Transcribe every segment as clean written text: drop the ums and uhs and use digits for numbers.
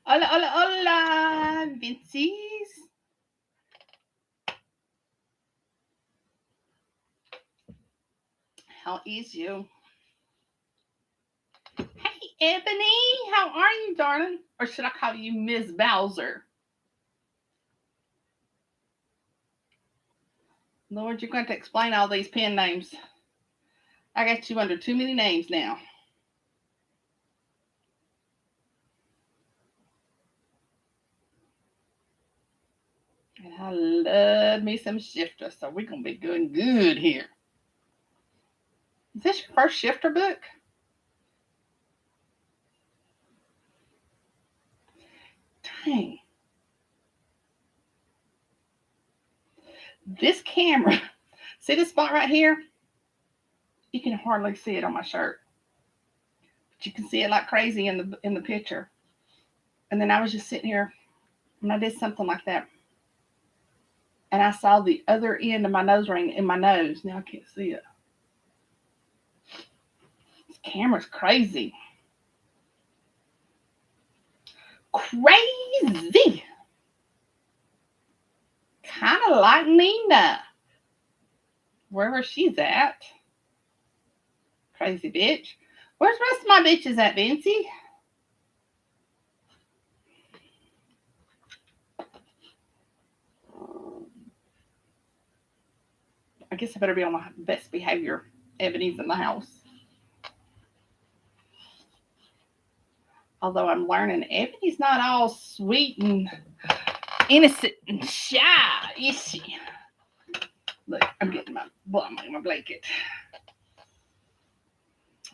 Hola, hola, hola, Vincies. How is you? Hey, Ebony, how are you, darling? Or should I call you Miss Bowser? Lord, you're going to explain all these pen names. I got you under too many names now. And I love me some shifter, so we're going to be doing good here. Is this your first shifter book? Dang. This camera, see this spot right here? You can hardly see it on my shirt, but you can see it like crazy in the picture. And then I was just sitting here and I did something like that. And I saw the other end of my nose ring in my nose. Now I can't see it. This camera's crazy. Crazy. Kind of like Nina. Wherever she's at. Crazy bitch. Where's the rest of my bitches at, Vincy? I guess I better be on my best behavior. Ebony's in the house. Although I'm learning Ebony's not all sweet and innocent and shy, is she? Look, I'm getting my blanket.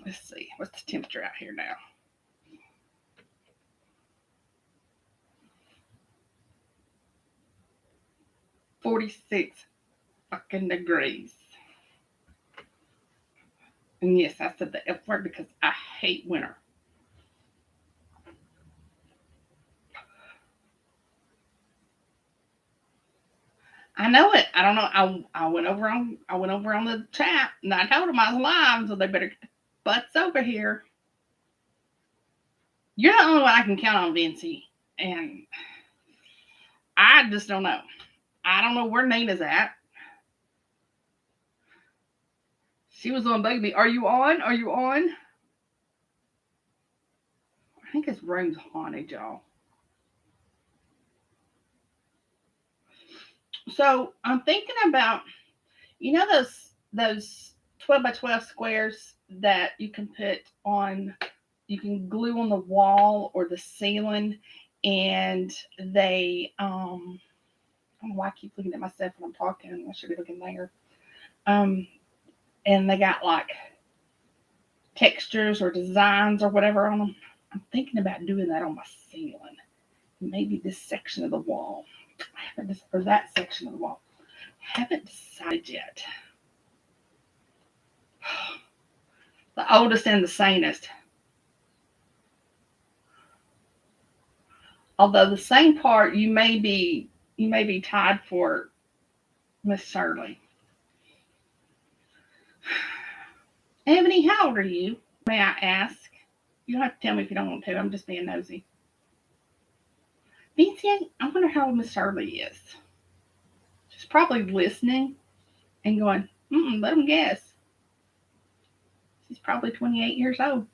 Let's see. What's the temperature out here now? 46 fucking degrees. And yes, I said the F word because I hate winter. I know it. I don't know. I went over on the chat and I told them I was live, so they better get butts over here. You're the only one I can count on, Vincy. And I just don't know. I don't know where Nina's at. She was on bugging me. Are you on? Are you on? I think his room's haunted, y'all. So I'm thinking about, those 12 by 12 squares that you can put on, you can glue on the wall or the ceiling, and they I don't know why I keep looking at myself when I'm talking. I should be looking there. Um, and they got like textures or designs or whatever on them. I'm thinking about doing that on my ceiling. Maybe this section of the wall. Or that section of the wall. I haven't decided yet. The oldest and the sanest. Although the same part you may be tied for Miss Shirley. Ebony, how old are you? May I ask? You don't have to tell me if you don't want to. I'm just being nosy. Nancy, I wonder how old Miss Shirley is. She's probably listening and going, let them guess. She's probably 28 years old.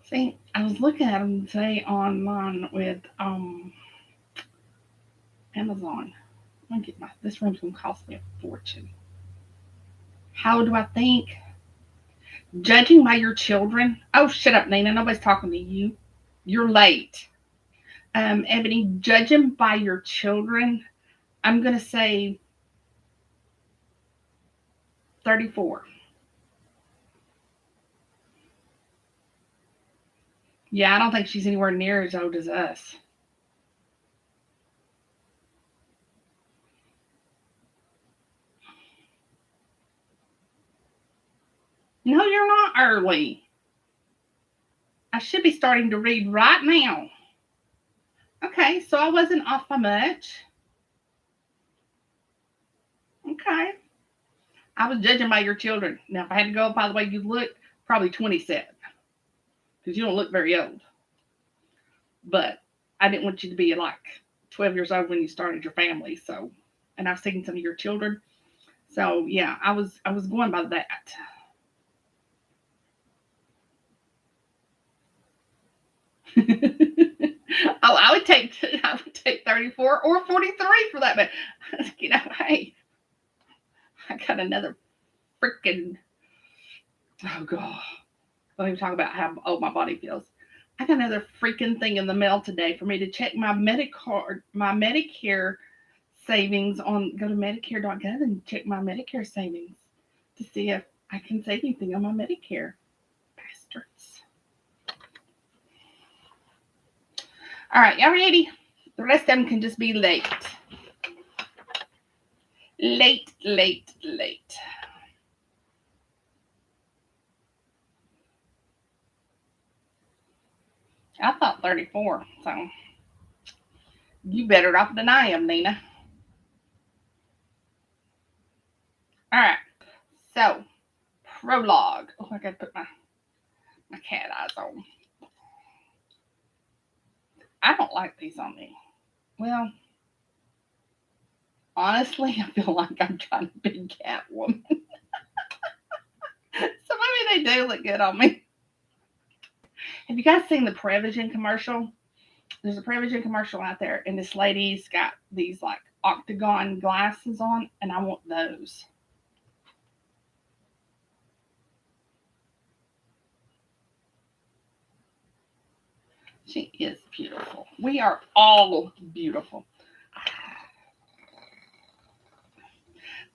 See, I was looking at them today online with Amazon. I'm gonna get this room's gonna cost me a fortune. How do I think? Judging by your children. Oh, shut up, Nina. Nobody's talking to you. You're late. Ebony, judging by your children, I'm gonna say 34. Yeah, I don't think she's anywhere near as old as us. No, you're not early. I should be starting to read right now. Okay, so I wasn't off by much. Okay. I was judging by your children. Now, if I had to go by the way you look, probably 27. because you don't look very old. But I didn't want you to be like 12 years old when you started your family. So, and I've seen some of your children. So yeah, I was going by that. Oh, I would take 34 or 43 for that. But hey, I got another freaking, oh god. Don't even talk about how old my body feels. I got another freaking thing in the mail today for me to check my Medicare savings on. Go to Medicare.gov and check my Medicare savings to see if I can save anything on my Medicare. Bastards. All right, y'all ready? The rest of them can just be late. Late, late, late. I thought 34, so you better off than I am, Nina. All right, so prologue. Oh, I gotta put my cat eyes on. I don't like these on me. Well, honestly, I feel like I'm trying to be Catwoman. So maybe they do look good on me. Have you guys seen the Prevagen commercial? There's a Prevagen commercial out there, and this lady's got these like octagon glasses on, and I want those. She is beautiful. We are all beautiful.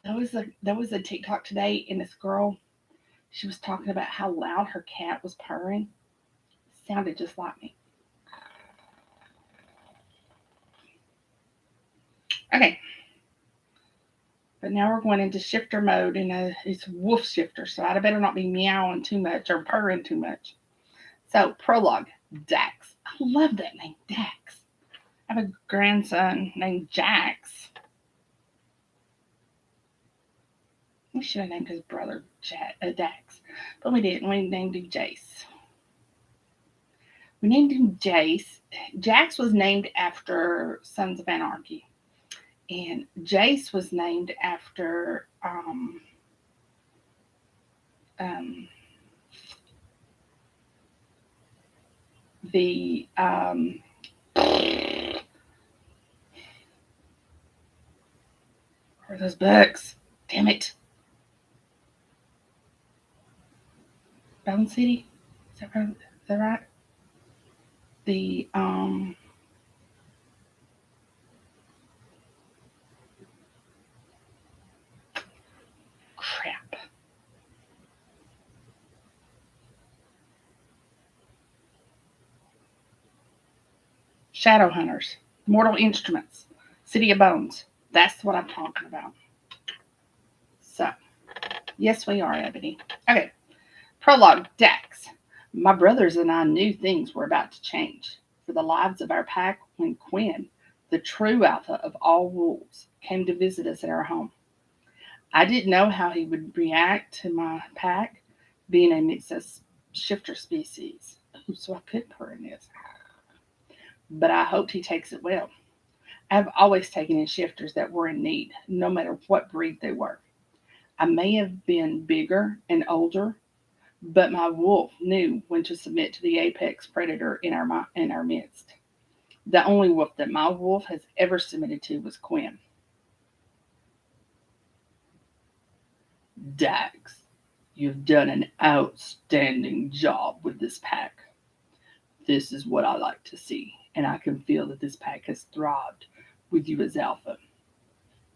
There was a TikTok today, and this girl, she was talking about how loud her cat was purring. Sounded just like me. Okay, but now we're going into shifter mode, and it's wolf shifter, so I better not be meowing too much or purring too much. So, prologue, Dax. I love that name, Dax. I have a grandson named Jax. We should have named his brother Dax, but we didn't. We named him Jace. We named him Jace. Jax was named after Sons of Anarchy, and Jace was named after um, the where are those books? Damn it, Bone City. Is that right? The crap. Shadow Hunters, Mortal Instruments, City of Bones. That's what I'm talking about. So, yes, we are, Ebony. Okay, prologue, Dax. My brothers and I knew things were about to change for the lives of our pack when Quinn, the true alpha of all wolves, came to visit us at our home. I didn't know how he would react to my pack being a mix of shifter species. Ooh, so I could purr in this. But I hoped he takes it well. I've always taken in shifters that were in need, no matter what breed they were. I may have been bigger and older, but my wolf knew when to submit to the apex predator in our midst. The only wolf that my wolf has ever submitted to was Quinn. Dax, you've done an outstanding job with this pack. This is what I like to see, and I can feel that this pack has thrived with you as alpha.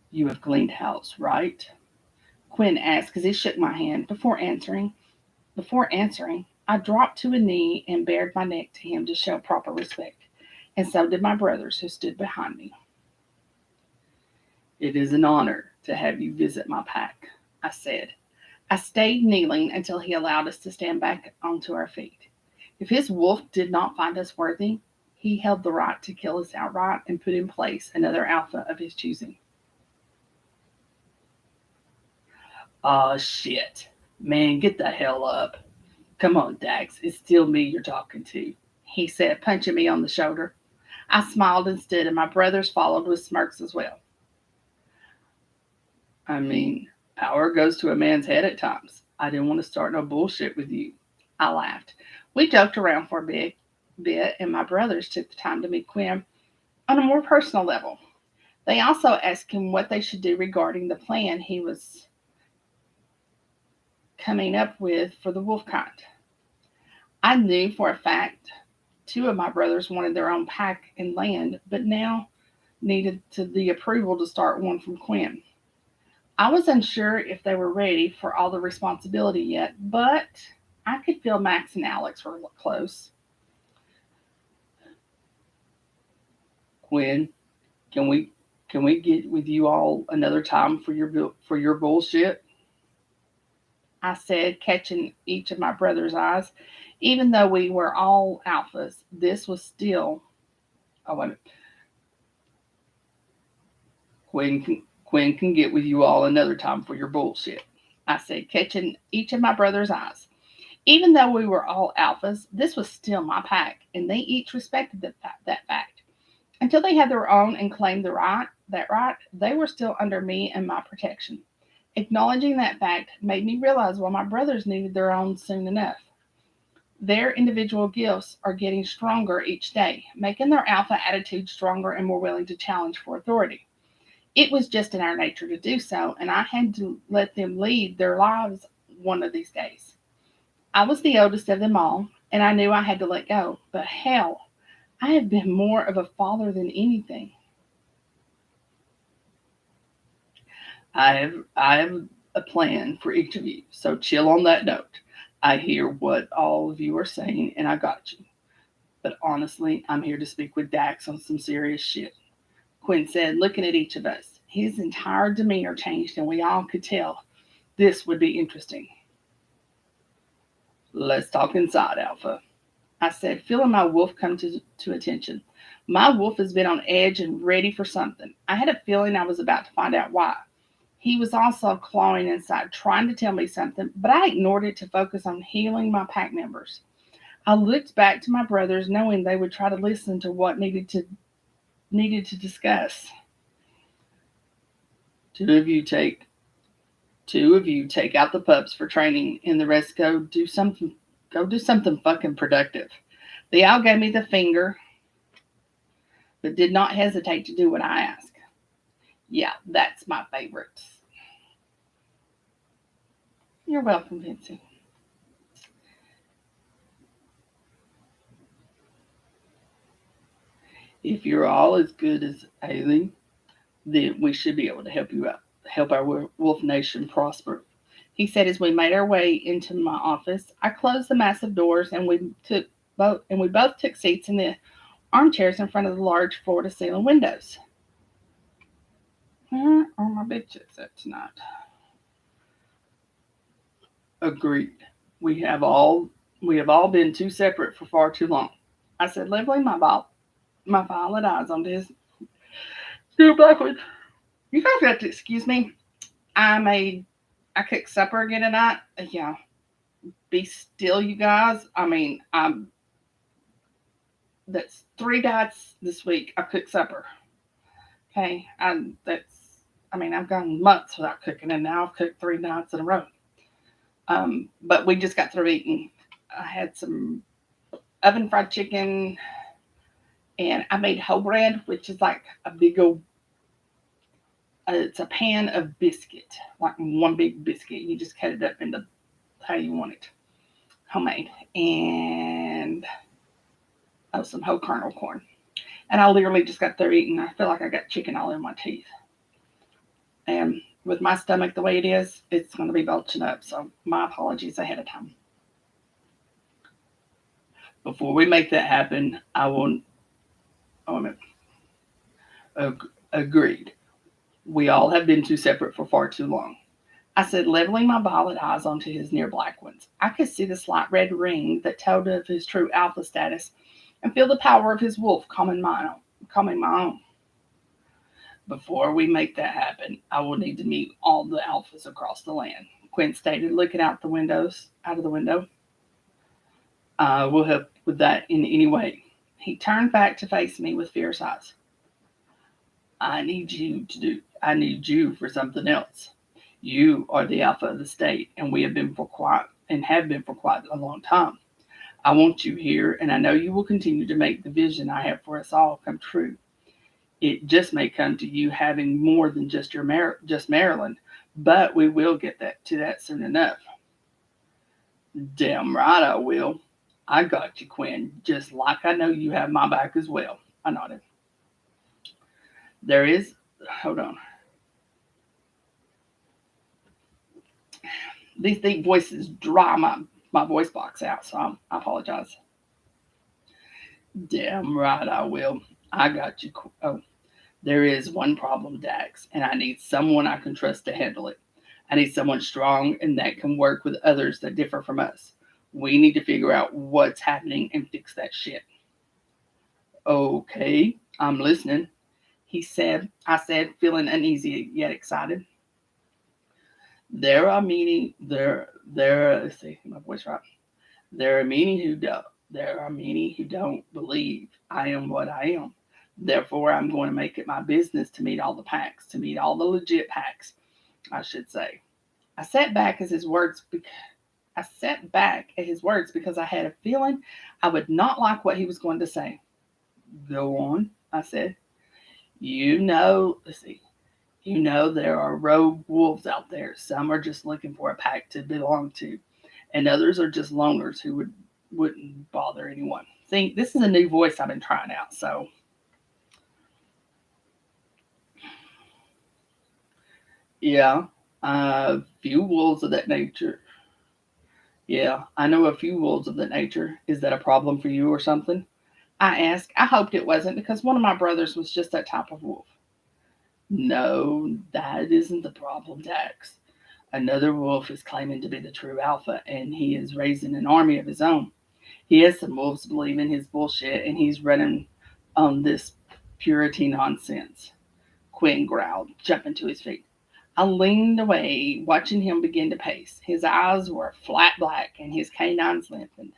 You have cleaned house, right? Quinn asked as he shook my hand before answering. Before answering, I dropped to a knee and bared my neck to him to show proper respect, and so did my brothers who stood behind me. It is an honor to have you visit my pack, I said. I stayed kneeling until he allowed us to stand back onto our feet. If his wolf did not find us worthy, he held the right to kill us outright and put in place another alpha of his choosing. Oh shit. Man, get the hell up. Come on, Dax, it's still me you're talking to, he said, punching me on the shoulder. I smiled instead, and my brothers followed with smirks as well. I mean, power goes to a man's head at times. I didn't want to start no bullshit with you. I laughed. We joked around for a bit, and my brothers took the time to meet Quinn on a more personal level. They also asked him what they should do regarding the plan he was coming up with for the wolf kind. I knew for a fact two of my brothers wanted their own pack and land, but now needed the approval to start one from Quinn. I was unsure if they were ready for all the responsibility yet, but I could feel Max and Alex were close. Quinn, can we get with you all another time for your bullshit? I said, catching each of my brother's eyes. Even though we were all alphas, this was still. Oh, wait a minute. Quinn can get with you all another time for your bullshit. I said, catching each of my brother's eyes. Even though we were all alphas, this was still my pack, and they each respected that fact. Until they had their own and claimed that right, they were still under me and my protection. Acknowledging that fact made me realize why my brothers needed their own soon enough. Their individual gifts are getting stronger each day, making their alpha attitude stronger and more willing to challenge for authority. It was just in our nature to do so, and I had to let them lead their lives one of these days. I was the oldest of them all, and I knew I had to let go, but hell, I have been more of a father than anything. I have a plan for each of you, so chill on that note. I hear what all of you are saying, and I got you. But honestly, I'm here to speak with Dax on some serious shit. Quinn said, looking at each of us. His entire demeanor changed, and we all could tell this would be interesting. Let's talk inside, Alpha, I said, feeling my wolf come to attention. My wolf has been on edge and ready for something. I had a feeling I was about to find out why. He was also clawing inside, trying to tell me something, but I ignored it to focus on healing my pack members. I looked back to my brothers, knowing they would try to listen to what needed to discuss. Two of you take Two of you take out the pups for training, and the rest go do something. Go do something fucking productive. The owl gave me the finger, but did not hesitate to do what I asked. Yeah, that's my favorite. You're welcome, Vincent. If you're all as good as Aileen, then we should be able to help you out, help our Wolf Nation prosper. He said as we made our way into my office. I closed the massive doors and we both took seats in the armchairs in front of the large floor to ceiling windows. Where are my bitches at tonight? Agreed. We have all we have all been too separate for far too long. I said, leveling my violet eyes onto his two black ones. You guys got to excuse me. I cooked supper again tonight. Yeah, be still, you guys. I mean, that's 3 nights this week. I cooked supper. Okay, I've gone months without cooking, and now I've cooked 3 nights in a row. But we just got through eating. I had some oven fried chicken, and I made whole bread, which is like a big old. It's a pan of biscuit, like one big biscuit. You just cut it up into how you want it, homemade, and some whole kernel corn. And I literally just got through eating. I feel like I got chicken all in my teeth. And with my stomach the way it is, it's going to be belching up. So my apologies ahead of time. Before we make that happen, I won't. Oh, agreed. We all have been too separate for far too long. I said, leveling my violet eyes onto his near black ones. I could see the slight red ring that told of his true alpha status and feel the power of his wolf calming my own. Before we make that happen, I will need to meet all the alphas across the land, Quinn stated, looking out of the window. I will help with that in any way. He turned back to face me with fierce eyes. I need you for something else. You are the alpha of the state, and we have been for quite a long time. I want you here, and I know you will continue to make the vision I have for us all come true. It just may come to you having more than just Maryland, but we will get that soon enough. Damn right I will. I got you, Quinn, just like I know you have my back as well. I nodded. There is, hold on. These deep voices dry my voice box out, so I apologize. Damn right I will. I got you. Oh, there is one problem, Dax, and I need someone I can trust to handle it. I need someone strong and that can work with others that differ from us. We need to figure out what's happening and fix that shit. Okay, I'm listening, I said, feeling uneasy yet excited. There are many there let's see, my voice right. There are many who don't believe I am what I am. Therefore, I'm going to make it my business to meet all the packs, to meet all the legit packs, I should say. I sat back as his words. I sat back at his words because I had a feeling I would not like what he was going to say. Go on, I said. Let's see. You know there are rogue wolves out there. Some are just looking for a pack to belong to, and others are just loners who wouldn't bother anyone. See, this is a new voice I've been trying out, so yeah, a few wolves of that nature. Yeah, I know a few wolves of that nature. Is that a problem for you or something? I asked. I hoped it wasn't because one of my brothers was just that type of wolf. No, that isn't the problem, Dax. Another wolf is claiming to be the true alpha, and he is raising an army of his own. He has some wolves believing his bullshit, and he's running on this purity nonsense. Quinn growled, jumping to his feet. I leaned away, watching him begin to pace. His eyes were flat black, and his canines lengthened.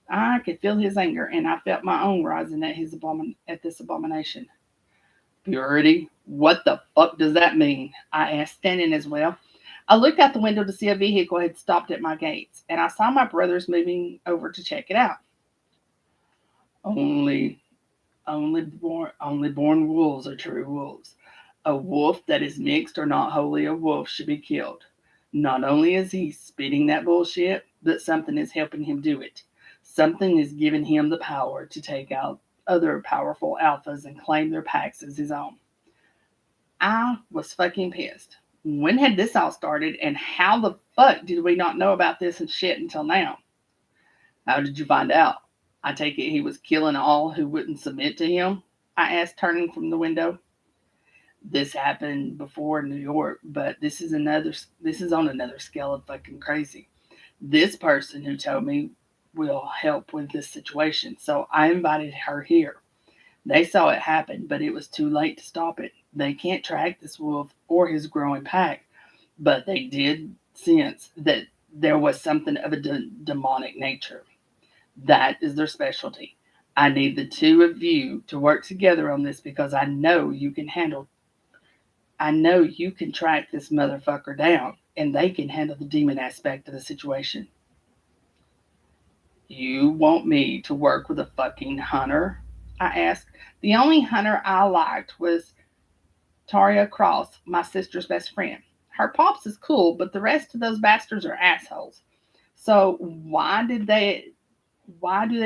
I could feel his anger, and I felt my own rising at this abomination. Purity? What the fuck does that mean? I asked, standing as well. I looked out the window to see a vehicle had stopped at my gates, and I saw my brothers moving over to check it out. Only, only born wolves are true wolves. A wolf that is mixed or not wholly a wolf should be killed. Not only is he spitting that bullshit, but something is helping him do it. Something is giving him the power to take out other powerful alphas and claim their packs as his own. I was fucking pissed. When had this all started, and how the fuck did we not know about this and shit until now? How did you find out? I take it he was killing all who wouldn't submit to him? I asked, turning from the window. This happened before in New York, but this is on another scale of fucking crazy. This person who told me will help with this situation, so I invited her here. They saw it happen, but it was too late to stop it. They can't track this wolf or his growing pack, but they did sense that there was something of a demonic nature. That is their specialty. I need the two of you to work together on this because I know you can track this motherfucker down and they can handle the demon aspect of the situation. You want me to work with a fucking hunter? I asked. The only hunter I liked was Taria Cross, my sister's best friend. Her pops is cool, but the rest of those bastards are assholes. So why do they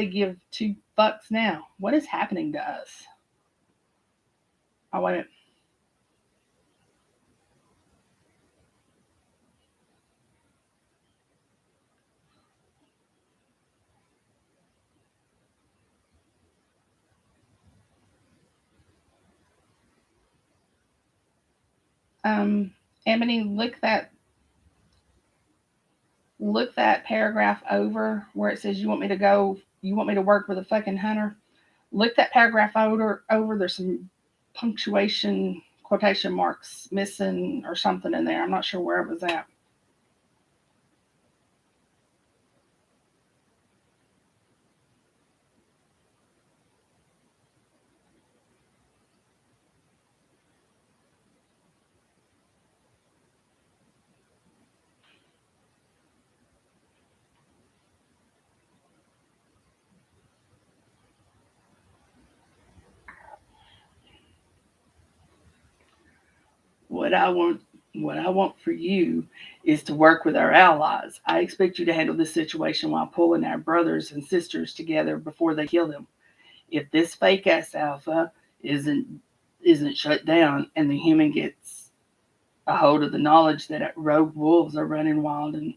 give two fucks now? What is happening to us? Oh wait. Um, Ebony, look that paragraph over where it says you want me to work with a fucking hunter. Look that paragraph over. There's some punctuation quotation marks missing or something in there. I'm not sure where it was at. What I want what I want for you is to work with our allies. I expect you to handle this situation while pulling our brothers and sisters together before they kill them. If this fake ass alpha isn't isn't shut down and the human gets a hold of the knowledge that rogue wolves are running wild and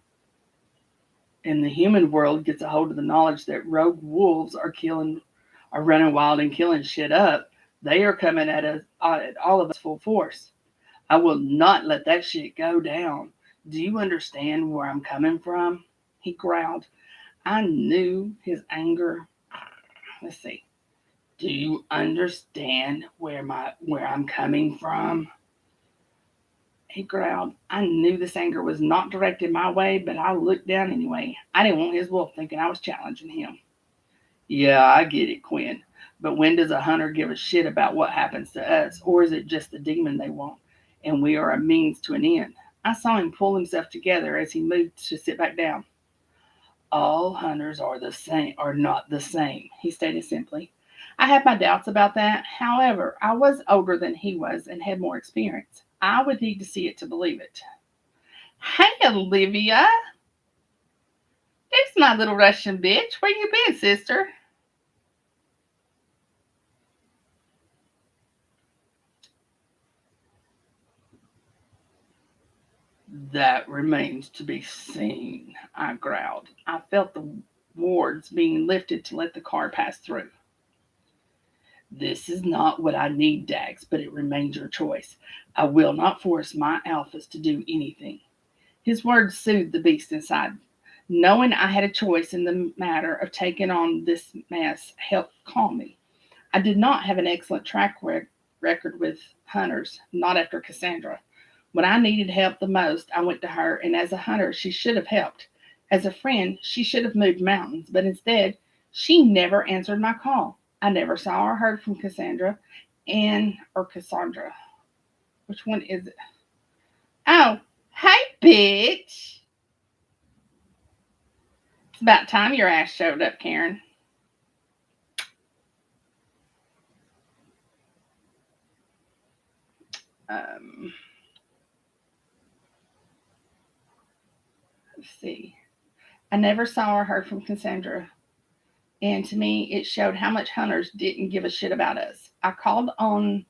the human world gets a hold of the knowledge that rogue wolves are running wild and killing shit up, they are coming at us at all of us full force. I will not let that shit go down. Do you understand where I'm coming from? He growled. I knew his anger. Let's see. Do you understand where I'm coming from? He growled. I knew this anger was not directed my way, but I looked down anyway. I didn't want his wolf thinking I was challenging him. Yeah, I get it, Quinn. But when does a hunter give a shit about what happens to us? Or is it just the demon they want? And we are a means to an end. I saw him pull himself together as he moved to sit back down. All hunters are not the same, he stated simply. I have my doubts about that. However, I was older than he was and had more experience. I would need to see it to believe it. Hey, Olivia. There's my little Russian bitch. Where you been, sister? That remains to be seen, I growled. I felt the wards being lifted to let the car pass through. This is not what I need, Dax, but it remains your choice. I will not force my alphas to do anything. His words soothed the beast inside. Knowing I had a choice in the matter of taking on this mess helped calm me. I did not have an excellent record with hunters, not after Cassandra. When I needed help the most, I went to her, and as a hunter, she should have helped. As a friend, she should have moved mountains, but instead, she never answered my call. I never saw or heard from Cassandra or Cassandra. Which one is it? Oh, hey, bitch. It's about time your ass showed up, Karen. Um, let's see. I never saw or heard from Cassandra, and to me, it showed how much hunters didn't give a shit about us. I called on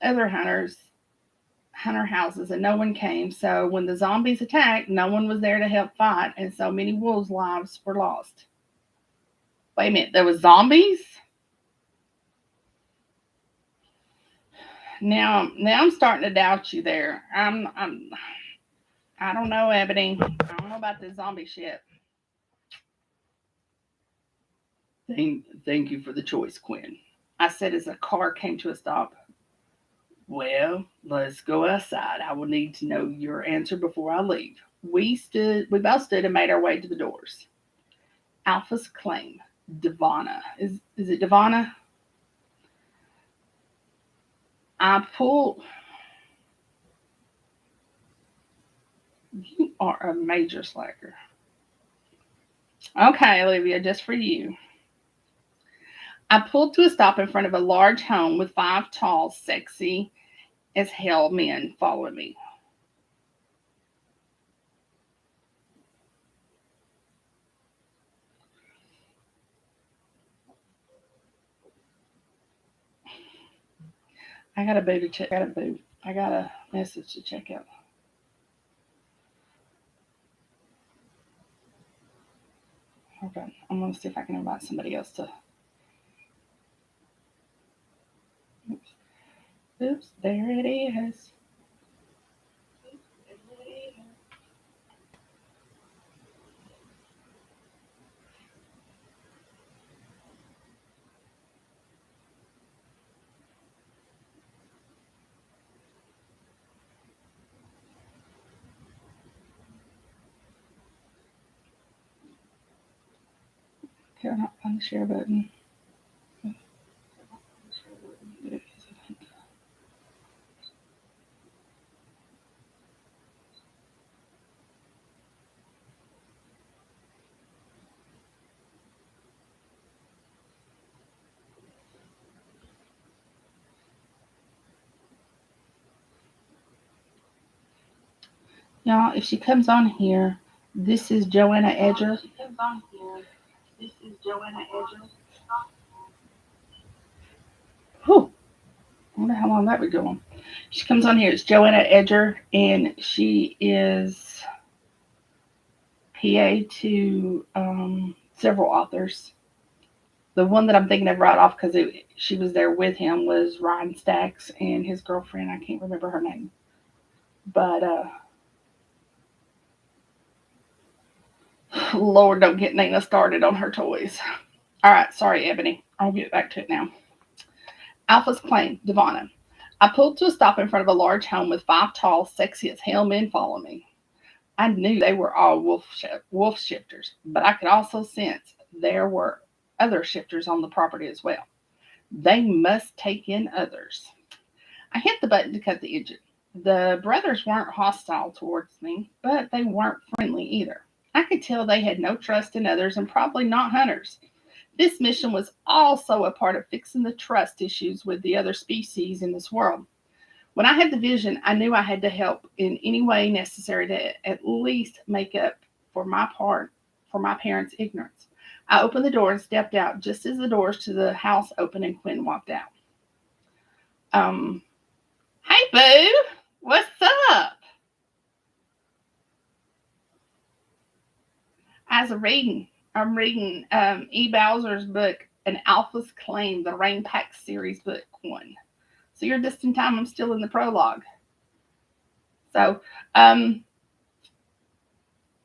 other hunter houses, and no one came. So when the zombies attacked, no one was there to help fight, and so many wolves' lives were lost. Wait a minute, there was zombies? Now I'm starting to doubt you there. I don't know, Ebony. I don't know about this zombie shit. Thank you for the choice, Quinn. I said as the car came to a stop. Well, let's go outside. I will need to know your answer before I leave. We both stood and made our way to the doors. Alpha's claim. Devana. Is it Devana? I pull. You are a major slacker. Okay, Olivia, just for you. I pulled to a stop in front of a large home with five tall, sexy as hell men following me. I got a boo to check. I got a boo. I got a message to check out. Okay, I'm gonna see if I can invite somebody else to. Oops, oops, there it is. Can I not find the share button? Y'all, if she comes on here, this is Joanna Edger. Whew, I wonder how long that would go on. She comes on here. It's Joanna Edger, and she is PA to several authors. The one that I'm thinking of right off because she was there with him was Ryan Stacks and his girlfriend. I can't remember her name, but Lord, don't get Nina started on her toys. All right, sorry, Ebony. I'll get back to it now. Alpha's claim, Devana. I pulled to a stop in front of a large home with 5 tall, sexy as hell men following me. I knew they were all wolf shifters, but I could also sense there were other shifters on the property as well. They must take in others. I hit the button to cut the engine. The brothers weren't hostile towards me, but they weren't friendly either. I could tell they had no trust in others and probably not hunters. This mission was also a part of fixing the trust issues with the other species in this world. When I had the vision, I knew I had to help in any way necessary to at least make up for my parents' ignorance. I opened the door and stepped out just as the doors to the house opened and Quinn walked out. Hey boo, what's up? I'm reading E. Bowser's book, An Alpha's Claim, the Rain Pack series book 1. So you're just in time. I'm still in the prologue. So,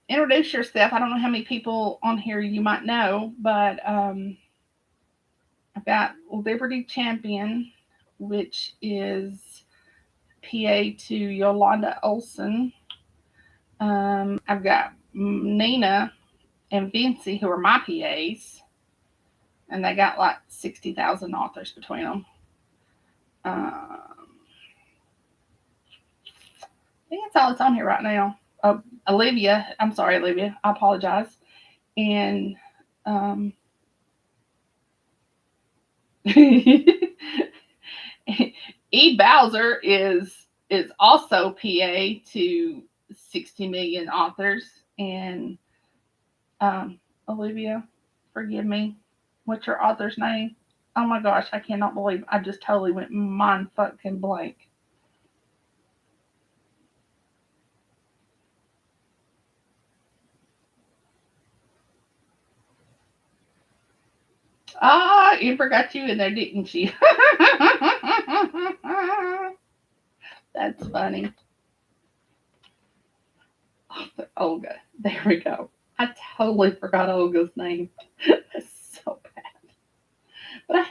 introduce yourself. I don't know how many people on here you might know, but I've got Liberty Champion, which is PA to Yolanda Olson. I've got Nina and Vincy, who are my PAs, and they got like 60,000 authors between them. I think that's all that's on here right now. Olivia, I'm sorry, Olivia, I apologize. And E. Bowser is also PA to 60 million authors. And Olivia, forgive me, what's your author's name? Oh my gosh, I cannot believe I just totally went mind fucking blank. Ah, Amber got you in there, didn't she? That's funny. Olga. There we go. I totally forgot Olga's name. That's so bad. But I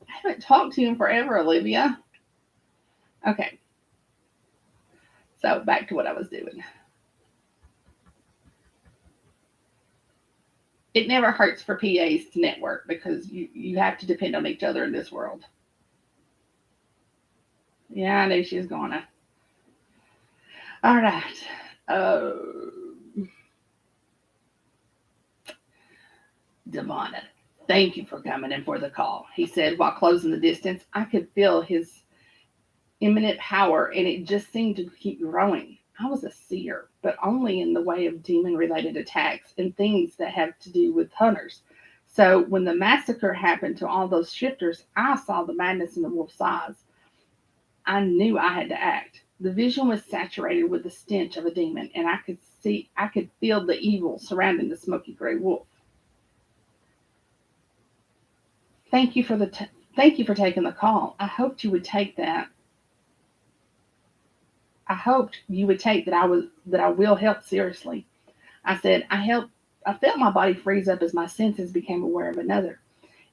haven't talked to you in forever, Olivia. Okay. So back to what I was doing. It never hurts for PAs to network because you have to depend on each other in this world. Yeah, I knew she was gonna. All right. Devana, thank you for coming in for the call, he said while closing the distance. I could feel his imminent power, and it just seemed to keep growing. I was a seer, but only in the way of demon related attacks and things that have to do with hunters. So when the massacre happened to all those shifters, I saw the madness in the wolf's eyes. I knew I had to act. The vision was saturated with the stench of a demon, and I could feel the evil surrounding the smoky gray wolf. Thank you for taking the call. I hoped you would take that I will help seriously. I said, I felt my body freeze up as my senses became aware of another.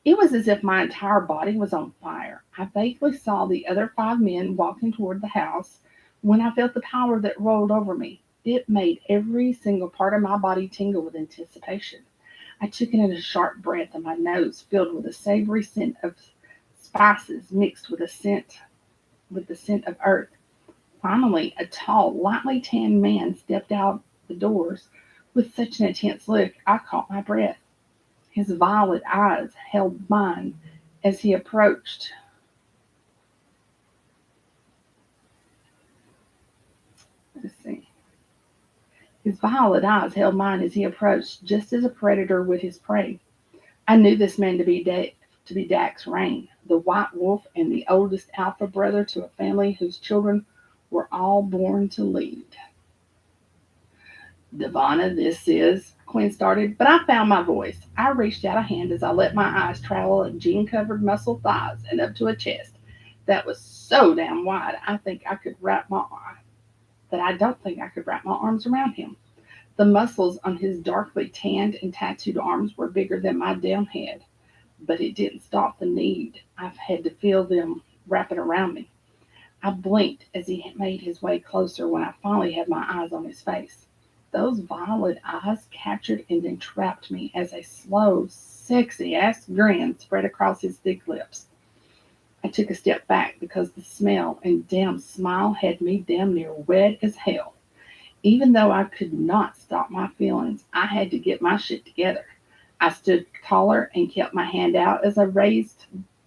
It was as if my entire body was on fire. I vaguely saw the other 5 men walking toward the house when I felt the power that rolled over me. It made every single part of my body tingle with anticipation. I took in a sharp breath, and my nose filled with a savory scent of spices mixed with the scent of earth. Finally, a tall, lightly tanned man stepped out the doors with such an intense look I caught my breath. His violet eyes held mine as he approached. Let's see. His violet eyes held mine as he approached, just as a predator would his prey. I knew this man to be Dax Rayne, the white wolf and the oldest alpha brother to a family whose children were all born to lead. Devana, this is, Quinn started, but I found my voice. I reached out a hand as I let my eyes travel up jean covered muscle thighs and up to a chest that was so damn wide I don't think I could wrap my arms around him. The muscles on his darkly tanned and tattooed arms were bigger than my damn head, but it didn't stop the need I've had to feel them wrapping around me. I blinked as he made his way closer when I finally had my eyes on his face. Those violet eyes captured and entrapped me as a slow, sexy ass grin spread across his thick lips. I took a step back because the smell and damn smile had me damn near wet as hell. Even though I could not stop my feelings, I had to get my shit together. I stood taller and kept my hand out as I raised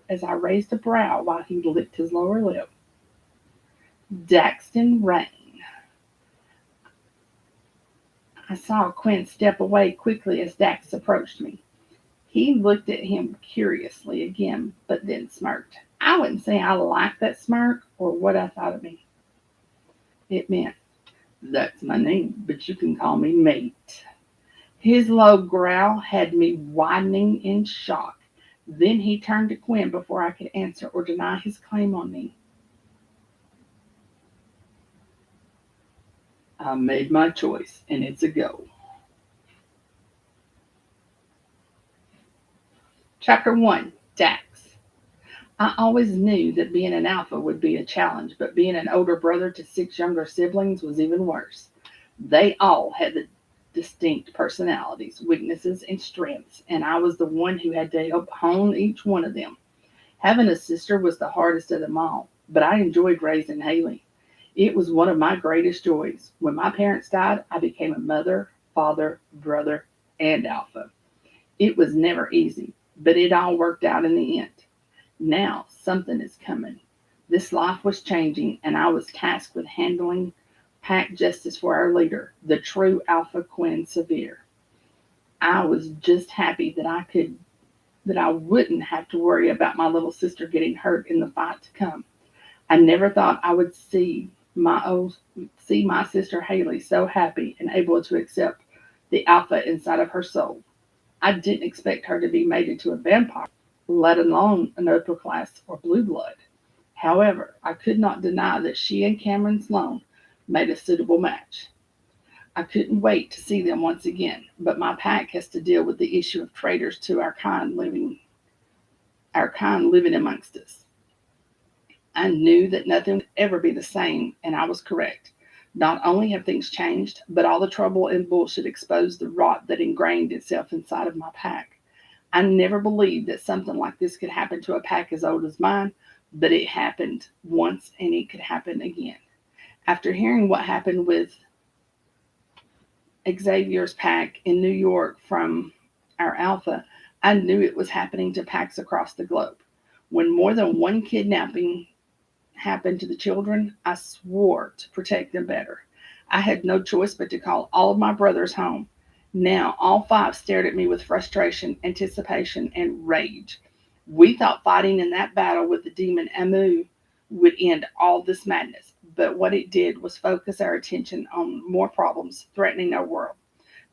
a brow while he licked his lower lip. Daxton Rayne. I saw Quinn step away quickly as Dax approached me. He looked at him curiously again, but then smirked. I wouldn't say I liked that smirk or what I thought of me. It meant, that's my name, but you can call me mate. His low growl had me widening in shock. Then he turned to Quinn before I could answer or deny his claim on me. I made my choice, and it's a go. Chapter 1, Dax. I always knew that being an alpha would be a challenge, but being an older brother to 6 younger siblings was even worse. They all had the distinct personalities, weaknesses, and strengths, and I was the one who had to help hone each one of them. Having a sister was the hardest of them all, but I enjoyed raising Haley. It was one of my greatest joys. When my parents died, I became a mother, father, brother, and alpha. It was never easy, but it all worked out in the end. Now something is coming. This life was changing, and I was tasked with handling pack justice for our leader, the true Alpha Quinn Severe. I was just happy that I wouldn't have to worry about my little sister getting hurt in the fight to come. I never thought I would see my sister Haley so happy and able to accept the alpha inside of her soul. I didn't expect her to be made into a vampire, let alone an upper class or blue blood. However, I could not deny that she and Cameron Sloan made a suitable match. I couldn't wait to see them once again, but my pack has to deal with the issue of traitors to our kind living amongst us. I knew that nothing would ever be the same, and I was correct. Not only have things changed, but all the trouble and bullshit exposed the rot that ingrained itself inside of my pack. I never believed that something like this could happen to a pack as old as mine, but it happened once and it could happen again. After hearing what happened with Xavier's pack in New York from our Alpha, I knew it was happening to packs across the globe. When more than one kidnapping happened to the children, I swore to protect them better. I had no choice but to call all of my brothers home. Now, all 5 stared at me with frustration, anticipation, and rage. We thought fighting in that battle with the demon Amu would end all this madness, but what it did was focus our attention on more problems threatening our world.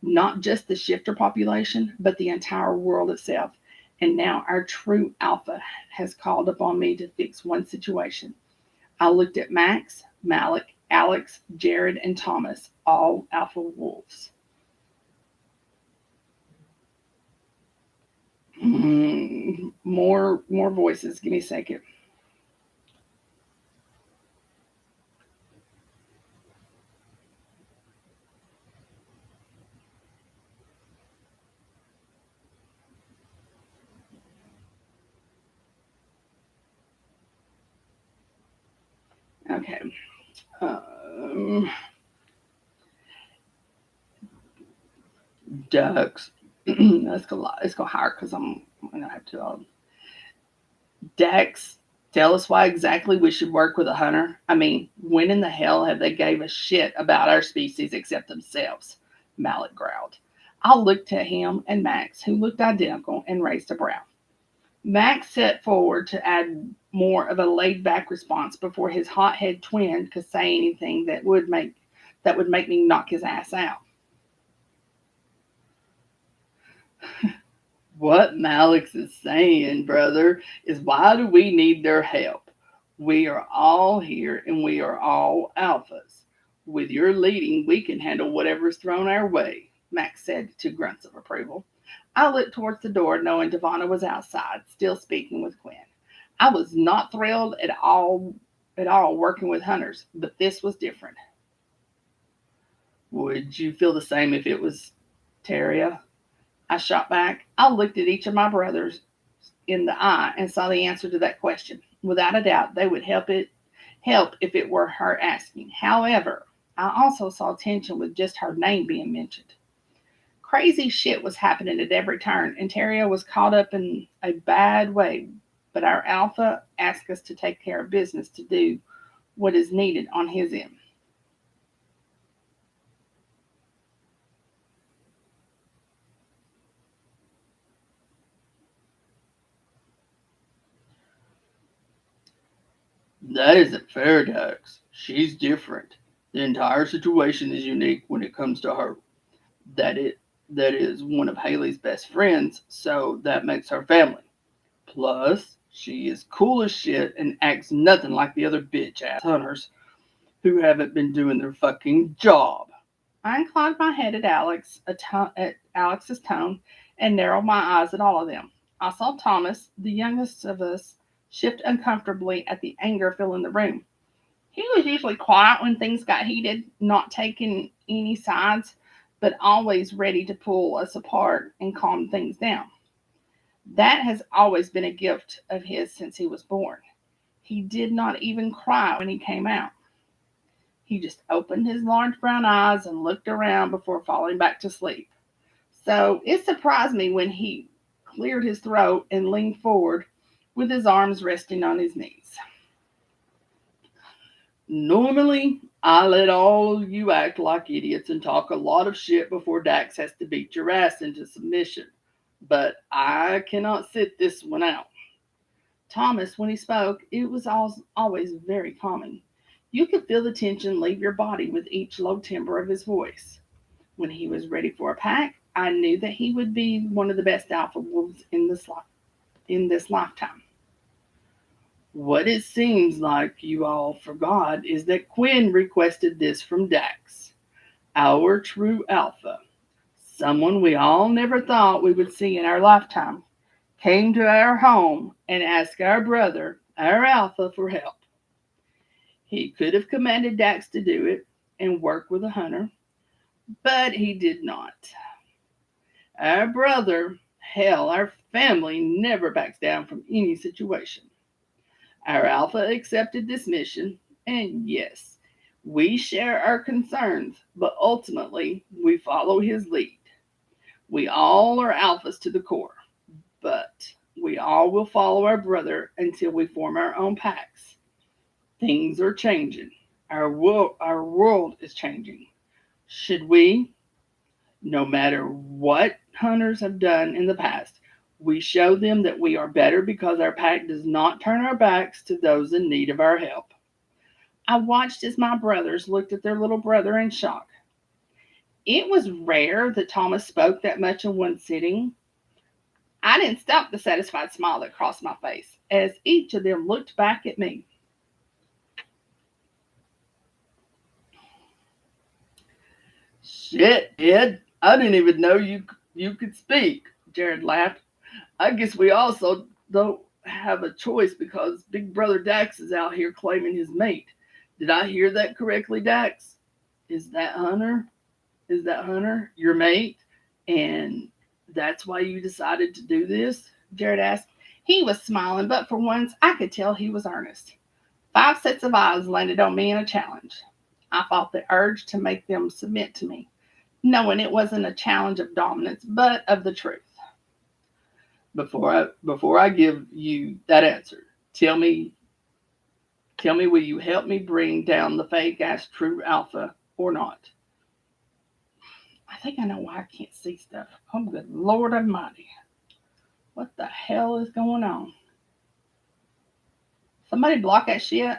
Not just the shifter population, but the entire world itself. And now our true alpha has called upon me to fix one situation. I looked at Max, Malik, Alex, Jared, and Thomas, all alpha wolves. More voices. Give me a second. Okay. Um, Ducks. Let's go higher because I'm gonna have to. Dax Tell us why exactly we should work with a hunter. I mean, when in the hell have they gave a shit about our species except themselves? Malik growled. I looked at him and Max, who looked identical, and raised a brow. Max set forward to add more of a laid-back response before his hot-head twin could say anything that would make me knock his ass out. What Malik's is saying, brother, is why do we need their help? We are all here and we are all alphas. With your leading, we can handle whatever's thrown our way, Max said to grunts of approval. I looked towards the door, knowing Devana was outside, still speaking with Quinn. I was not thrilled at all working with hunters, but this was different. Would you feel the same if it was Teria? I shot back. I looked at each of my brothers in the eye and saw the answer to that question. Without a doubt, they would help if it were her asking. However, I also saw tension with just her name being mentioned. Crazy shit was happening at every turn, and Terrio was caught up in a bad way. But our alpha asked us to take care of business to do what is needed on his end. That isn't fair, Dax. She's different. The entire situation is unique when it comes to her. That it that is one of Haley's best friends, so that makes her family. Plus, she is cool as shit and acts nothing like the other bitch ass hunters who haven't been doing their fucking job. I inclined my head at Alex's tone and narrowed my eyes at all of them. I saw Thomas, the youngest of us, shift uncomfortably at the anger filling the room. He was usually quiet when things got heated, not taking any sides, but always ready to pull us apart and calm things down. That has always been a gift of his since he was born. He did not even cry when he came out. He just opened his large brown eyes and looked around before falling back to sleep. So it surprised me when he cleared his throat and leaned forward with his arms resting on his knees. Normally, I let all you act like idiots and talk a lot of shit before Dax has to beat your ass into submission. But I cannot sit this one out. Thomas, when he spoke, it was always very calming. You could feel the tension leave your body with each low timbre of his voice. When he was ready for a pack, I knew that he would be one of the best alpha wolves in this lifetime. What it seems like you all forgot is that Quinn requested this from Dax, our true alpha, someone we all never thought we would see in our lifetime, came to our home and asked our brother, our alpha, for help. He could have commanded Dax to do it and work with a hunter, but he did not. Our brother, hell, our family never backs down from any situation. Our alpha accepted this mission, and yes, we share our concerns, but ultimately we follow his lead. We all are alphas to the core, but we all will follow our brother until we form our own packs. Things are changing. Our world is changing. Should we, no matter what hunters have done in the past, we show them that we are better because our pack does not turn our backs to those in need of our help. I watched as my brothers looked at their little brother in shock. It was rare that Thomas spoke that much in one sitting. I didn't stop the satisfied smile that crossed my face as each of them looked back at me. Shit, Ed, I didn't even know you could speak, Jared laughed. I guess we also don't have a choice because Big Brother Dax is out here claiming his mate. Did I hear that correctly, Dax? Is that Hunter? Is that Hunter your mate? And that's why you decided to do this? Jared asked. He was smiling, but for once I could tell he was earnest. 5 sets of eyes landed on me in a challenge. I fought the urge to make them submit to me, knowing it wasn't a challenge of dominance, but of the truth. Before I give you that answer, tell me Tell me, will you help me bring down the fake ass true alpha or not? I think I know why I can't see stuff. Oh, good Lord Almighty. What the hell is going on? Somebody block that shit.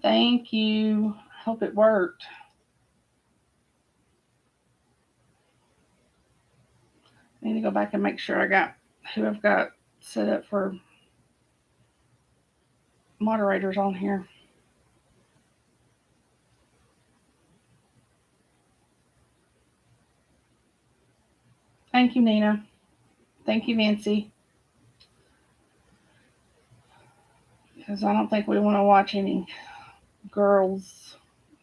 Thank you. Hope it worked. I need to go back and make sure I got who I've got set up for moderators on here. Thank you, Nina. Thank you, Nancy. Because I don't think we want to watch any girls.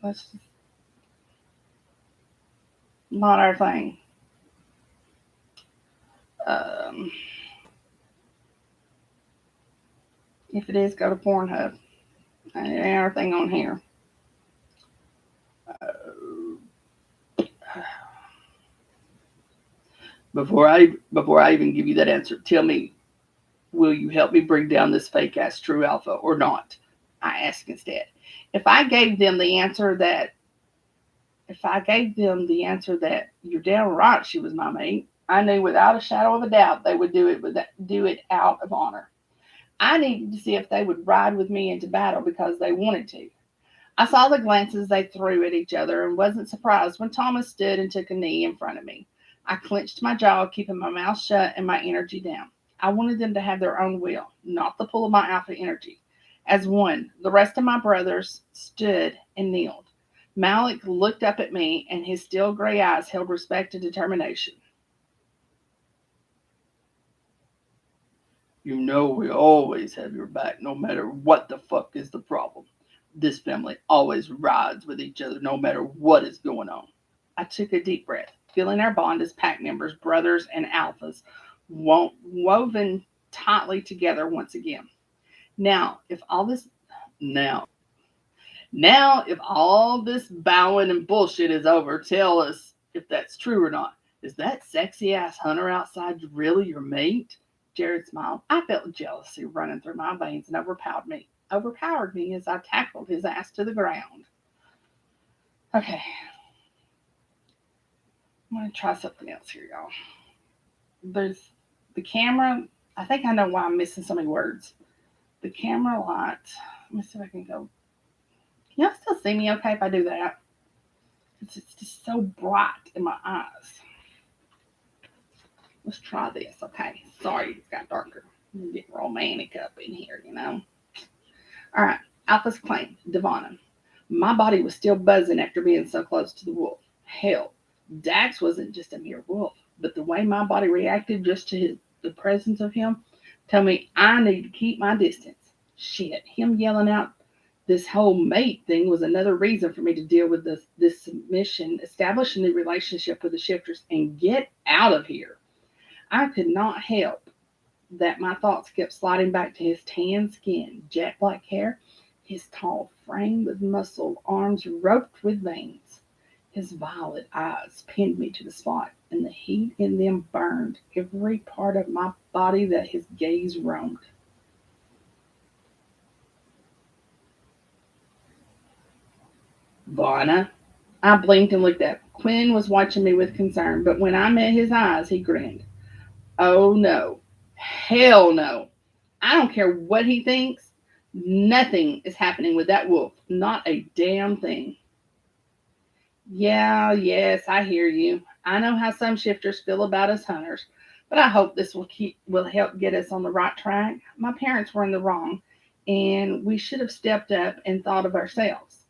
That's not our thing. Um, if it is, go to Pornhub. And it ain't our thing on here. Before I even give you that answer, tell me, will you help me bring down this fake ass true alpha or not? I ask instead. If I gave them the answer that you're damn right she was my mate, I knew without a shadow of a doubt they would do it out of honor. I needed to see if they would ride with me into battle because they wanted to. I saw the glances they threw at each other and wasn't surprised when Thomas stood and took a knee in front of me. I clenched my jaw, keeping my mouth shut and my energy down. I wanted them to have their own will, not the pull of my alpha energy. As one, the rest of my brothers stood and kneeled. Malik looked up at me, and his steel gray eyes held respect and determination. You know we always have your back, no matter what the fuck is the problem. This family always rides with each other, no matter what is going on. I took a deep breath, feeling our bond as pack members, brothers, and alphas woven tightly together once again. Now, if all this now Now, if all this bowing and bullshit is over, tell us if that's true or not. Is that sexy ass hunter outside really your mate? Jared smiled. I felt jealousy running through my veins and overpowered me as I tackled his ass to the ground. Okay, I'm gonna try something else here, y'all. There's the camera. I think I know why I'm missing so many words. The camera light. Let me see if I can go. Can y'all still see me okay if I do that? It's just so bright in my eyes. Let's try this, okay? Sorry, it's got darker. I'm getting romantic up in here, you know? All right, Alpha's claim, Devana. My body was still buzzing after being so close to the wolf. Hell, Dax wasn't just a mere wolf, but the way my body reacted just to the presence of him told me I need to keep my distance. Shit, him yelling out this whole mate thing was another reason for me to deal with this submission, establish a new relationship with the shifters, and get out of here. I could not help that my thoughts kept sliding back to his tan skin, jet black hair, his tall frame with muscle, arms roped with veins. His violet eyes pinned me to the spot, and the heat in them burned every part of my body that his gaze roamed. Varna. I blinked and looked up. Quinn was watching me with concern, but when I met his eyes, he grinned. Oh no. Hell no. I don't care what he thinks. Nothing is happening with that wolf. Not a damn thing. Yeah, yes, I hear you. I know how some shifters feel about us hunters, but I hope this will help get us on the right track. My parents were in the wrong, and we should have stepped up and thought of ourselves.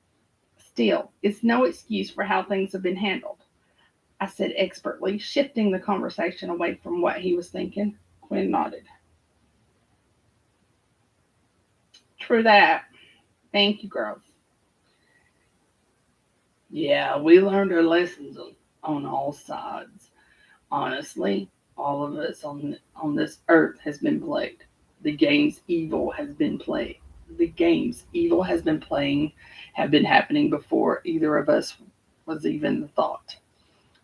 Still, it's no excuse for how things have been handled. I said expertly, shifting the conversation away from what he was thinking. Quinn nodded. True that. Thank you, girls. Yeah, we learned our lessons on all sides. Honestly, all of us on this earth has been plagued. The games evil has been played. The games evil has been playing have been happening before either of us was even thought.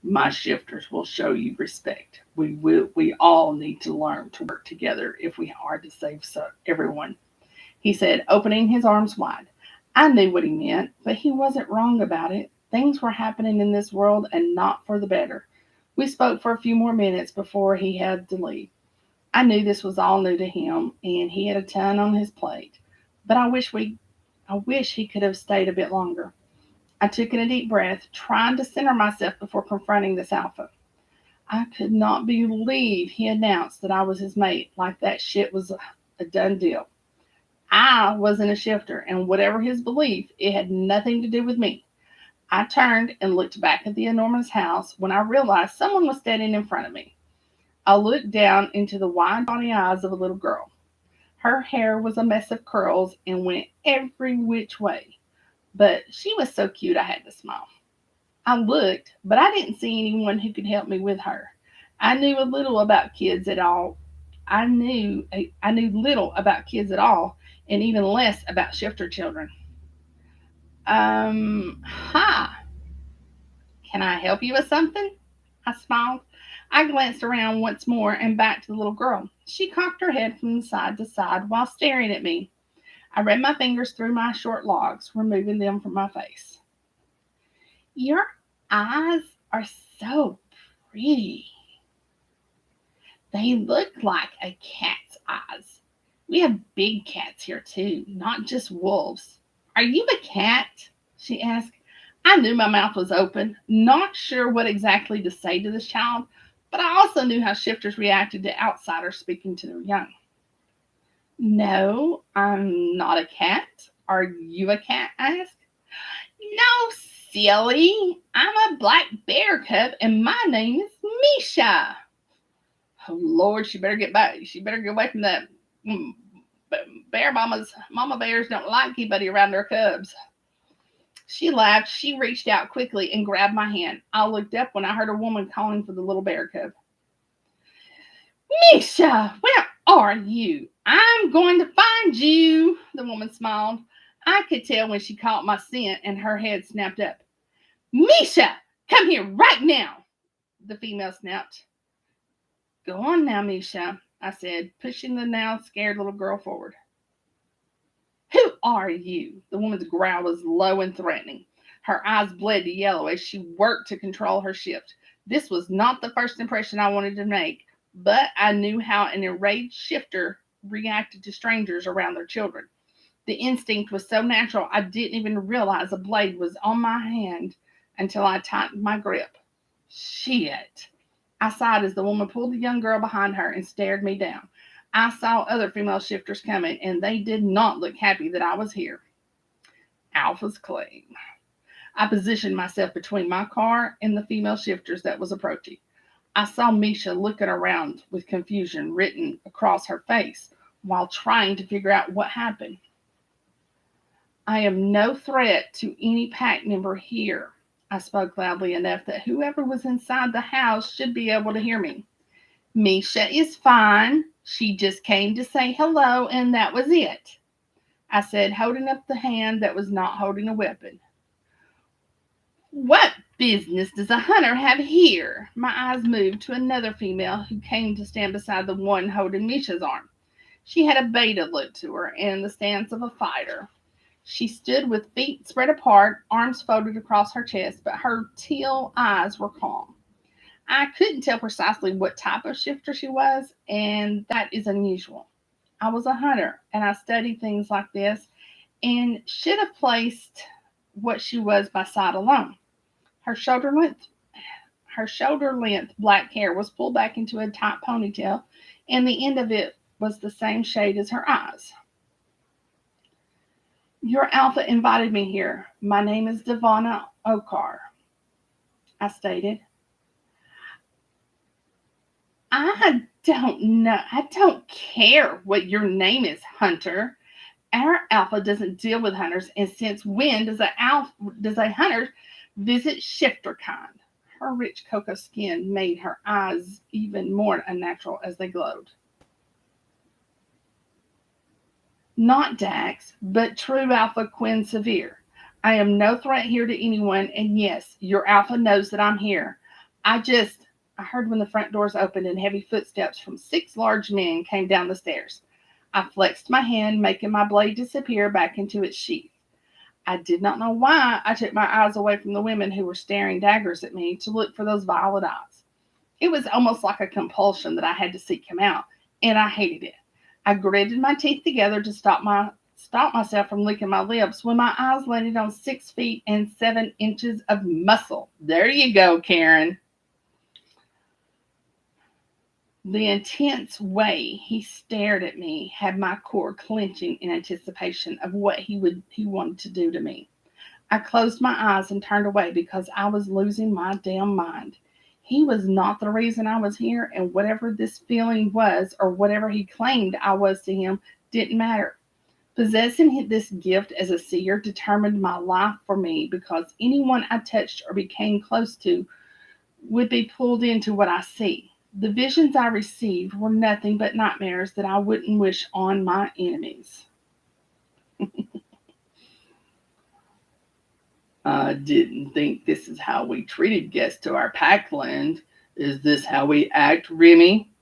My shifters will show you respect. We all need to learn to work together if we are to save everyone, he said, opening his arms wide. I knew what he meant, but he wasn't wrong about it. Things were happening in this world and not for the better. We spoke for a few more minutes before he had to leave. I knew this was all new to him and he had a ton on his plate. But I wish he could have stayed a bit longer. I took in a deep breath, trying to center myself before confronting this alpha. I could not believe he announced that I was his mate like that shit was a done deal. I wasn't a shifter, and whatever his belief, it had nothing to do with me. I turned and looked back at the enormous house when I realized someone was standing in front of me. I looked down into the wide body eyes of a little girl. Her hair was a mess of curls and went every which way, but she was so cute I had to smile. I looked, but I didn't see anyone who could help me with her. I knew a little about kids at all. I knew little about kids at all, and even less about shifter children. Hi. Can I help you with something? I smiled. I glanced around once more and back to the little girl. She cocked her head from side to side while staring at me. I ran my fingers through my short locks, removing them from my face. Your eyes are so pretty. They look like a cat's eyes. We have big cats here too, not just wolves. Are you a cat? She asked. I knew my mouth was open, not sure what exactly to say to this child, but I also knew how shifters reacted to outsiders speaking to their young. No, I'm not a cat. Are you a cat? I asked. No, silly. I'm a black bear cub, and my name is Misha. Oh Lord, she better get back. She better get away from that. Bear mama bears don't like anybody around their cubs. She laughed. She reached out quickly and grabbed my hand. I looked up when I heard a woman calling for the little bear cub. Misha, where are you? I'm going to find you. The woman smiled. I could tell when she caught my scent and her head snapped up. Misha, come here right now, the female snapped. Go on now, Misha, I said, pushing the now scared little girl forward. Who are you? The woman's growl was low and threatening. Her eyes bled to yellow as she worked to control her shift. This was not the first impression I wanted to make, but I knew how an enraged shifter reacted to strangers around their children. The instinct was so natural I didn't even realize a blade was on my hand until I tightened my grip. Shit. I sighed as the woman pulled the young girl behind her and stared me down. I saw other female shifters coming, and they did not look happy that I was here. Alpha's claim. I positioned myself between my car and the female shifters that was approaching. I saw Misha looking around with confusion written across her face while trying to figure out what happened. I am no threat to any pack member here. I spoke loudly enough that whoever was inside the house should be able to hear me. Misha is fine. She just came to say hello, and that was it, I said, holding up the hand that was not holding a weapon. What business does a hunter have here? My eyes moved to another female who came to stand beside the one holding Misha's arm. She had a beta look to her and the stance of a fighter. She stood with feet spread apart, arms folded across her chest, but her teal eyes were calm. I couldn't tell precisely what type of shifter she was, and that is unusual. I was a hunter, and I studied things like this, and should have placed what she was by sight alone. Her shoulder length black hair was pulled back into a tight ponytail, and the end of it was the same shade as her eyes. Your alpha invited me here. My name is Devana Okar, I stated. I don't know. I don't care what your name is, Hunter. Our alpha doesn't deal with hunters, and since when does a hunter visit shifter kind? Her rich cocoa skin made her eyes even more unnatural as they glowed. Not Dax, but true Alpha Quinn Severe. I am no threat here to anyone, and yes, your Alpha knows that I'm here. I just. I heard when the front doors opened and heavy footsteps from 6 large men came down the stairs. I flexed my hand, making my blade disappear back into its sheath. I did not know why I took my eyes away from the women who were staring daggers at me to look for those violet eyes. It was almost like a compulsion that I had to seek him out, and I hated it. I gritted my teeth together to stop myself from licking my lips when my eyes landed on 6 feet and 7 inches of muscle. There you go, Karen. The intense way he stared at me had my core clenching in anticipation of what he wanted to do to me. I closed my eyes and turned away because I was losing my damn mind. He was not the reason I was here, and whatever this feeling was, or whatever he claimed I was to him, didn't matter. Possessing this gift as a seer determined my life for me because anyone I touched or became close to would be pulled into what I see. The visions I received were nothing but nightmares that I wouldn't wish on my enemies. I didn't think this is how we treated guests to our packland. Is this how we act, Remy?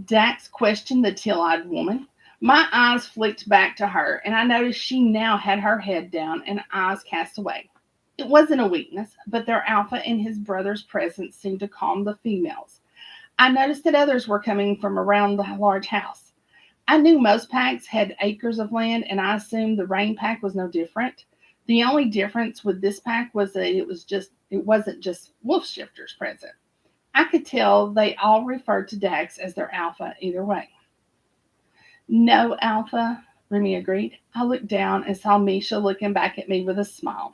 Dax questioned the teal-eyed woman. My eyes flicked back to her, and I noticed she now had her head down and eyes cast away. It wasn't a weakness, but their alpha and his brother's presence seemed to calm the females. I noticed that others were coming from around the large house. I knew most packs had acres of land, and I assumed the Rayne pack was no different. The only difference with this pack was that it wasn't just wolf shifters present. I could tell they all referred to Dax as their alpha either way. No, Alpha, Remy agreed. I looked down and saw Misha looking back at me with a smile.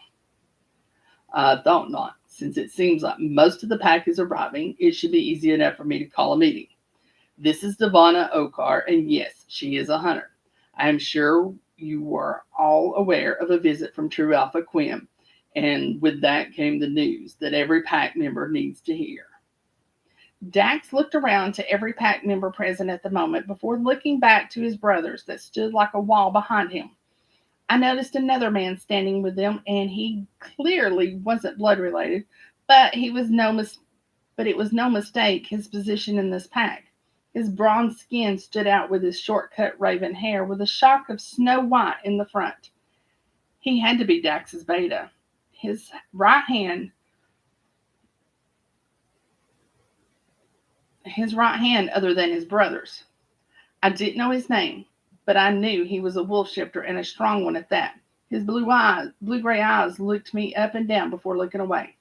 I thought not. Since it seems like most of the pack is arriving, it should be easy enough for me to call a meeting. This is Devana Okar, and yes, she is a hunter. I am sure you were all aware of a visit from True Alpha Quinn, and with that came the news that every pack member needs to hear. Dax looked around to every pack member present at the moment before looking back to his brothers that stood like a wall behind him. I noticed another man standing with them, and he clearly wasn't blood related, but it was no mistake his position in this pack. His bronze skin stood out with his short-cut raven hair with a shock of snow white in the front. He had to be Dax's beta. His right hand other than his brother's. I didn't know his name, but I knew he was a wolf shifter and a strong one at that. His blue gray eyes looked me up and down before looking away.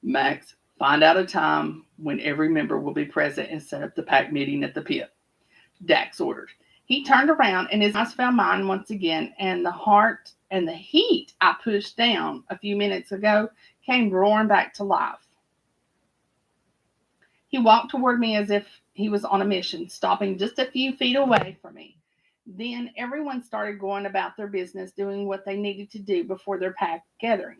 Max, find out a time when every member will be present and set up the pack meeting at the pit. Dax ordered. He turned around and his eyes found mine once again, and the heat I pushed down a few minutes ago came roaring back to life. He walked toward me as if he was on a mission, stopping just a few feet away from me. Then everyone started going about their business, doing what they needed to do before their pack gathering.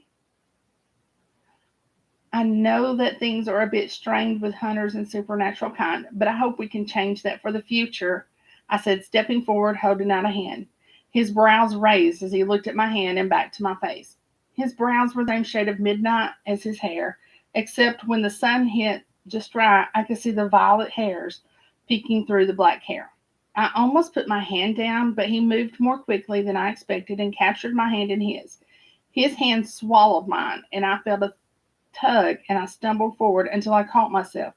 I know that things are a bit strained with hunters and supernatural kind, but I hope we can change that for the future, I said, stepping forward, holding out a hand. His brows raised as he looked at my hand and back to my face. His brows were the same shade of midnight as his hair, except when the sun hit just right, I could see the violet hairs peeking through the black hair. I almost put my hand down, but he moved more quickly than I expected and captured my hand in his. His hand swallowed mine, and I felt a tug, and I stumbled forward until I caught myself.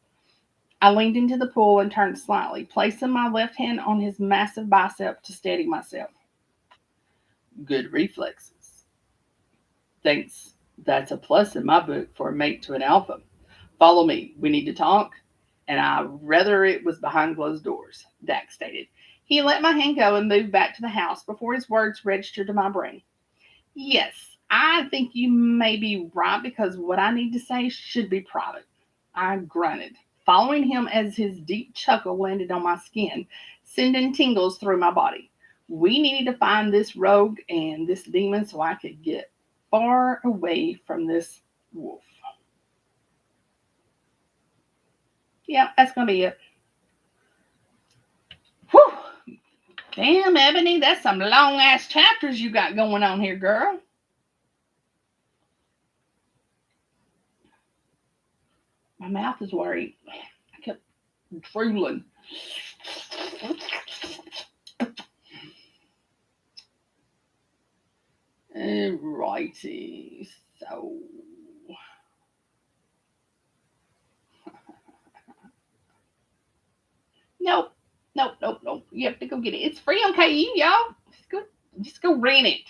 I leaned into the pool and turned slightly, placing my left hand on his massive bicep to steady myself. Good reflexes. Thanks. That's a plus in my book for a mate to an alpha. Follow me. We need to talk. And I'd rather it was behind closed doors, Dax stated. He let my hand go and moved back to the house before his words registered to my brain. Yes, I think you may be right because what I need to say should be private. I grunted, following him as his deep chuckle landed on my skin, sending tingles through my body. We needed to find this rogue and this demon so I could get far away from this wolf. Yeah, that's going to be it. Whew. Damn, Ebony, that's some long-ass chapters you got going on here, girl. My mouth is worried. I kept drooling. Alrighty, so... Nope. You have to go get it. It's free on KU, y'all. Just go rent it.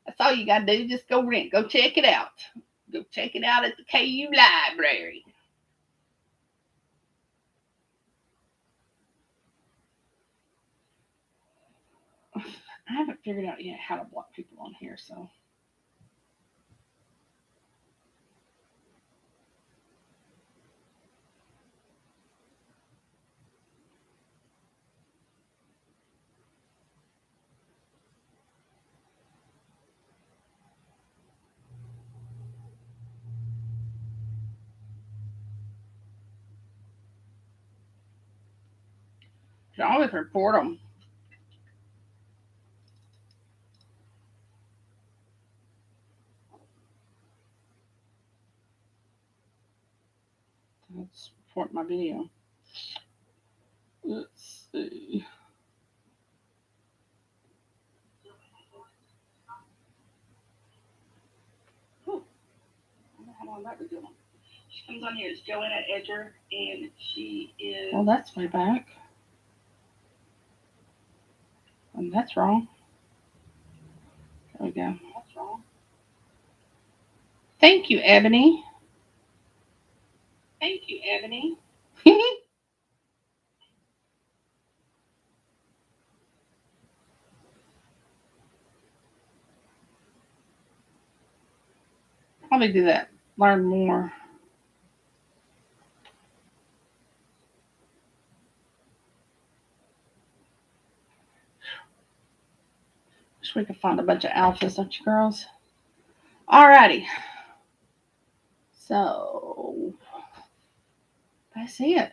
That's all you gotta do. Just go rent. Go check it out. Go check it out at the KU library. I haven't figured out yet how to block people on here, so. You can always report them. Let's report my video. Let's see. Oh, how long that be doing? She comes on here. It's Joanna Edger, and she is. Well, that's way back. And that's wrong. There we go. That's wrong. Thank you, Ebony. Thank you, Ebony. Probably do that. Learn more. Wish we could find a bunch of alphas, don't you, girls? Alrighty. So that's it.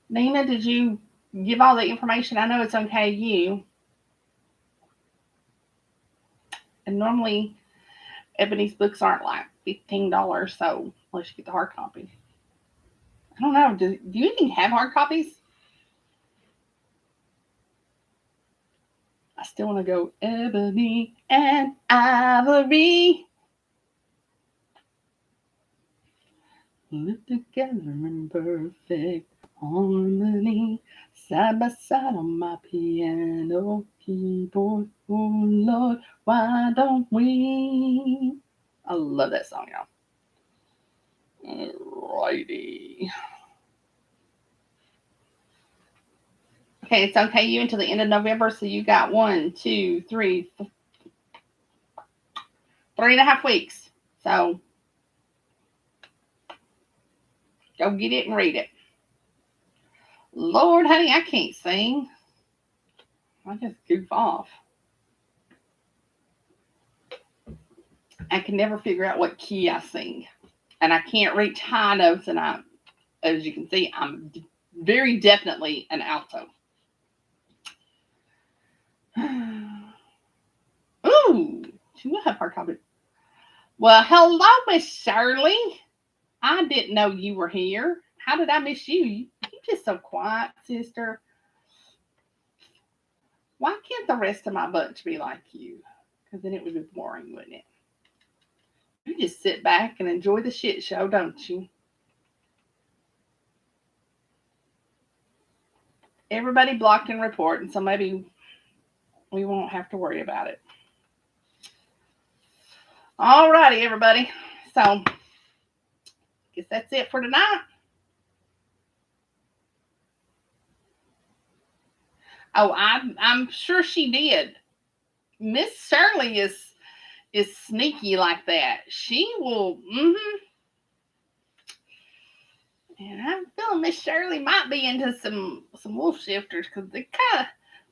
Nina, did you give all the information? I know it's on KU. And normally Ebony's books aren't like $15, so unless you get the hard copy. I don't know. Do you even have hard copies? I still want to go Ebony and Ivory. Live together in perfect harmony, side by side on my piano keyboard. Oh Lord, why don't we? I love that song, y'all. Alrighty. Okay, it's on KU until the end of November, so you got 3.5 weeks. So go get it and read it. Lord, honey, I can't sing. I just goof off. I can never figure out what key I sing. And I can't reach high notes, and as you can see, I'm very definitely an alto. Ooh, she will have hard copy. Well, hello, Miss Shirley. I didn't know you were here. How did I miss you? You're just so quiet, sister. Why can't the rest of my bunch be like you? Because then it would be boring, wouldn't it? You just sit back and enjoy the shit show, don't you? Everybody blocked and report, and so maybe we won't have to worry about it. All righty, everybody. So, I guess that's it for tonight. Oh, I'm sure she did. Miss Shirley is sneaky like that. She will. And I'm feeling Miss Shirley might be into some wolf shifters because they kind of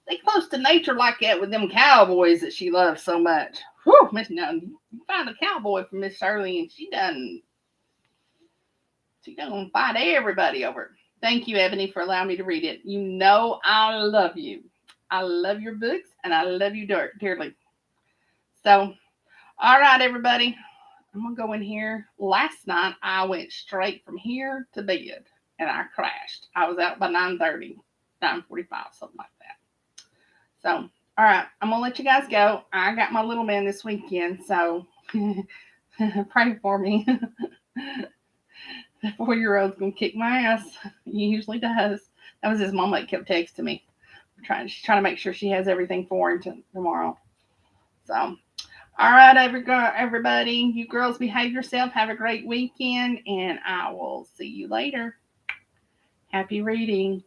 They close to nature like that with them cowboys that she loves so much. Whew, Miss Nunn, you find a cowboy from Miss Shirley, and she done fight everybody over it. Thank you, Ebony, for allowing me to read it. You know I love you. I love your books, and I love you dearly. So, all right, everybody. I'm gonna go in here. Last night I went straight from here to bed, and I crashed. I was out by 9:30, 9:45, something like that. So, all right, I'm gonna let you guys go. I got my little man this weekend, so pray for me. The 4-year-old's gonna kick my ass. He usually does. That was his mom that kept texting me. She's trying to make sure she has everything for him tomorrow. So, all right, everybody, you girls behave yourself. Have a great weekend, and I will see you later. Happy reading.